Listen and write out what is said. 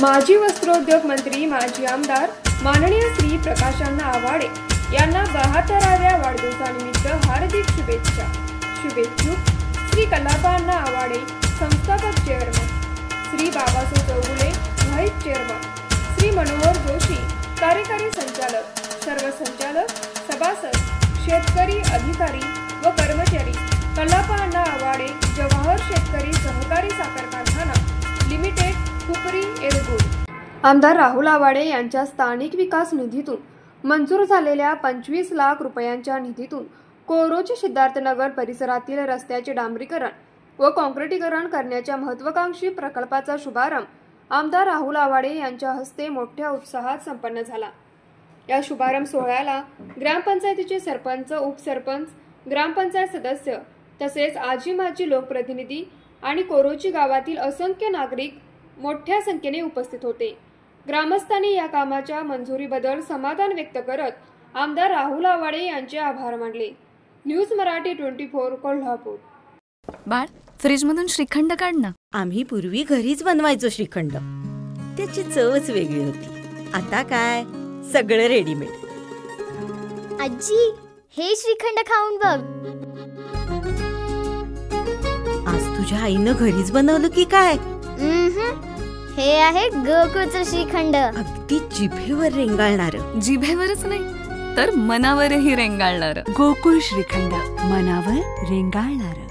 माजी वस्त्रोद्योग मंत्री माजी आमदार माननीय श्री प्रकाशअण्णा आवाडे यांना 72व्या वाढदिवसानिमित्त हार्दिक शुभेच्छा. शुभेच्छुक श्री कल्लाप्पा आवाडे, संस्थापक chairman, Shri Babasaheb Chougule, vice chairman, Shri Manohar Joshi, कार्यकारी संचालक, सर्व संचालक, सभासद, शेतकरी, अधिकारी व कर्मचारी, कल्लाप्पा आवाडे जवाहर शेतकरी सहकारी साखर कारखाना लिमिटेड, खुपरी, एरगुड. आमदार राहुल आवाडे यांच्या स्थानिक विकास निधीतून मंजूर झालेल्या 25 लाख रुपयांच्या निधीतून कोरोची सिद्धार्थनगर परिसरातील रस्त्याचे डांबरीकरण व काँक्रिटीकरण करण्याच्या महत्त्वाकांक्षी प्रकल्पाचा शुभारंभ आमदार राहुल आवाडे यांच्या हस्ते मोठ्या उत्साहात संपन्न झाला. या शुभारंभ सोहळ्याला ग्रामपंचायतीचे सरपंच, उपसरपंच, ग्रामपंचायत सदस्य तसेच आजी माजी लोकप्रतिनिधी आणि कोरोची गावातील असंख्य नागरिक मोठ्या संख्येने उपस्थित होते. ग्रामस्थांनी या कामाच्या मंजुरीबद्दल समाधान व्यक्त करत आमदार राहुल आवाडे यांचे आभार मानले. न्यूज मराठी 24 कोल्हापूर. बाळ, फ्रीज मधून श्रीखंड काढ ना. आम्ही पूर्वी घरीच बनवायचो श्रीखंड, त्याची चवच वेगळी होती. आता काय सगळं रेडीमेड. आजी, हे श्रीखंड खाऊन बघ. आज तुझ्या आईनं घरीच बनवलं की काय? हे आहे गोकुळचं श्रीखंड. अगदी जिभेवर रेंगाळणार. जिभेवरच नाही तर मनावरही रेंगाळणार. गोकुळ श्रीखंड, मनावर रेंगाळणार.